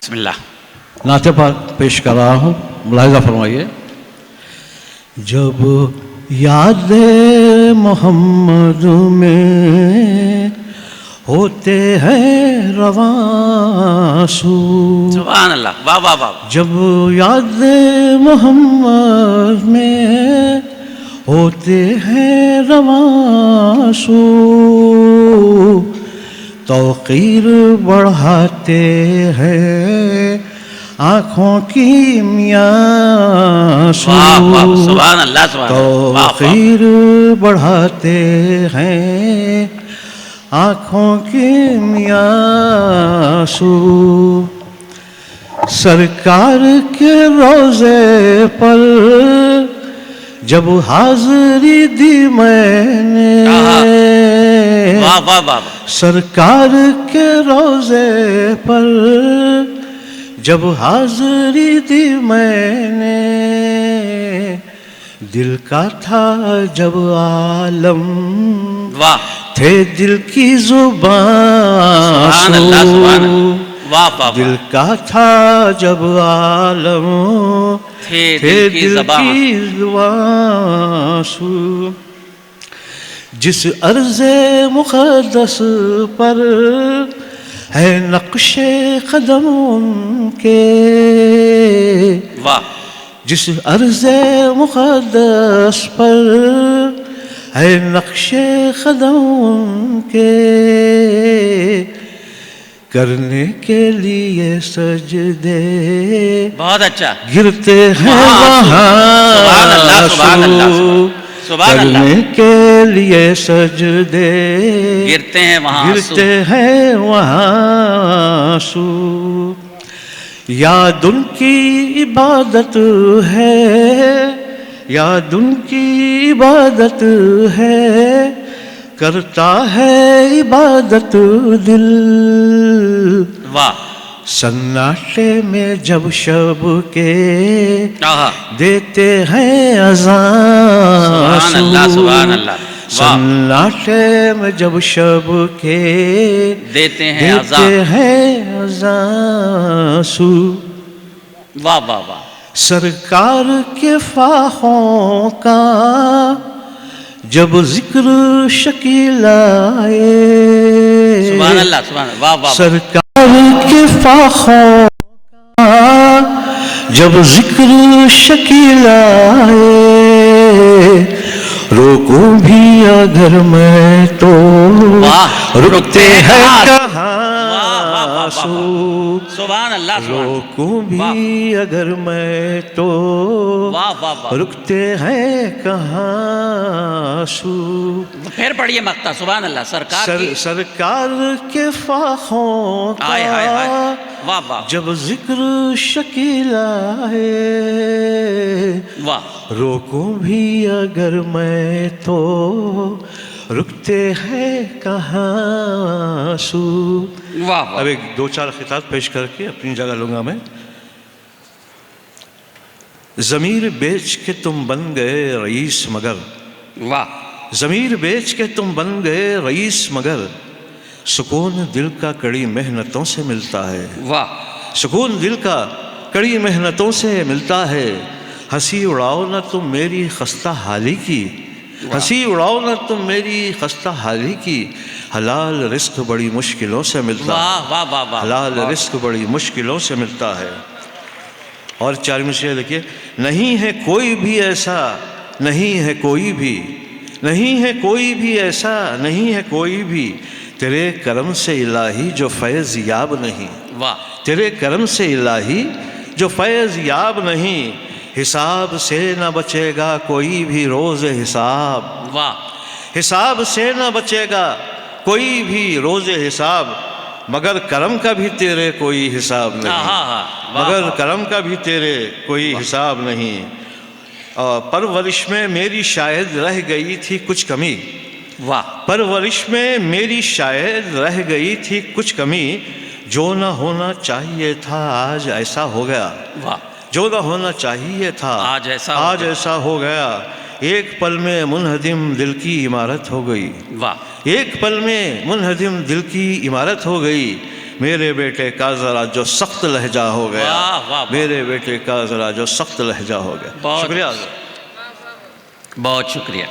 بسم اللہ نعت پاک پیش کر رہا ہوں، ملاحظہ فرمائیے۔ جب یاد محمد میں ہوتے ہیں رواں سو، سبحان اللہ، واہ واہ واہ، جب یاد محمد میں ہوتے ہیں رواں سو، توقیر بڑھاتے ہیں آنکھوں کی میاں سو، واہ واہ، سبحان اللہ، سبحان اللہ، واہ واہ، توقیر بڑھاتے ہیں آنکھوں کی میاں سو، سرکار کے روزے پر جب حاضری دی میں نے، واہ واہ واہ، سرکار کے روزے پر جب حاضری دی میں نے، دل کا تھا جب عالم واہ، تھے دل کی زبان سبحان اللہ، سبحان اللہ، واہ واہ، دل کا تھا جب عالم تھے تھے دل کی دل زبان، کی زبان سو، جس عرض مقدس پر ہے نقش قدم ان کے، واہ، جس عرض مقدس پر ہے نقش قدم ان کے، کرنے کے لیے سجدے بہت اچھا، گرتے ہیں سبحان اللہ، وہاں سبحان اللہ، سو، سبحان اللہ، کرنے کے لیے سجدے گرتے ہیں وہاں گرتے ہیں وہاں سو، یاد ان کی عبادت ہے، یاد ان کی عبادت ہے، کرتا ہے عبادت دل، واہ، سناٹے میں جب شب کے آہا، دیتے ہیں اذان سبحان اللہ، سو، سبحان اللہ، واہ، سناٹے میں جب شب کے دیتے ہیں دیتے اذان، ہیں اذان سو، واہ واہ واہ، سرکار کے فاخوں کا جب ذکر شکیل آئے، سبحان اللہ، سبحان اللہ، واہ واہ واہ، سرکار کے فاخوں کا جب ذکر شکیل آئے، روکوں بھی اگر میں تو واہ، رکتے ہیں کہاں سو، سبحان اللہ، سبحان اللہ، روکوں بھی اگر میں تو واہ واہ واہ، رکتے ہیں کہاں سو، پھر پڑھیے مقطع، سبحان اللہ، سرکار کی، سرکار کے فاخوں آئے آئے آئے، کا واہ واہ، جب ذکر شکیل آئے، واہ، روکوں بھی اگر میں تو رکتے ہیں کہاں سو، واہ واہ، اب ایک دو چار خطاب پیش کر کے اپنی جگہ لوں گا میں۔ ضمیر بیچ کے تم بن گئے رئیس مگر، واہ، ضمیر بیچ کے تم بن گئے رئیس مگر، سکون دل کا کڑی محنتوں سے ملتا ہے، واہ، سکون دل کا کڑی محنتوں سے ملتا ہے، ہنسی اڑاؤ نہ تم میری خستہ حالی کی، ہنسی اڑاؤ نہ تم میری خستہ حالی کی، حلال رزق بڑی مشکلوں سے ملتا ہے، واہ واہ واہ واہ، حلال رزق بڑی مشکلوں سے ملتا ہے۔ اور چارمی شعر دیکھیے، نہیں ہے کوئی بھی ایسا، نہیں ہے کوئی بھی، نہیں ہے کوئی بھی ایسا، نہیں ہے کوئی بھی، تیرے کرم سے الہی جو فیض یاب نہیں، واہ، تیرے کرم سے الہی جو فیض یاب نہیں، حساب سے نہ بچے گا کوئی بھی روز حساب، واہ، حساب سے نہ بچے گا کوئی بھی روز حساب، مگر کرم کا بھی تیرے کوئی حساب نہیں، ہاں ہاں، مگر کرم کا بھی تیرے کوئی حساب نہیں، پرورش میں میری شاید رہ گئی تھی کچھ کمی، واہ، پرورش میں میری شاید رہ گئی تھی کچھ کمی، جو نہ ہونا چاہیے تھا آج ایسا ہو گیا، واہ، جو نہ ہونا چاہیے تھا آج ایسا ہو گیا، ایک پل میں منہدم دل کی عمارت ہو گئی، واہ، ایک پل میں منہدم دل کی عمارت ہو گئی، میرے بیٹے کا ذرا جو سخت لہجہ ہو واہ، گیا، واہ، واہ۔ میرے بیٹے کا ذرا جو سخت لہجہ ہو گیا۔ بہت شکریہ۔ بہت شکریہ۔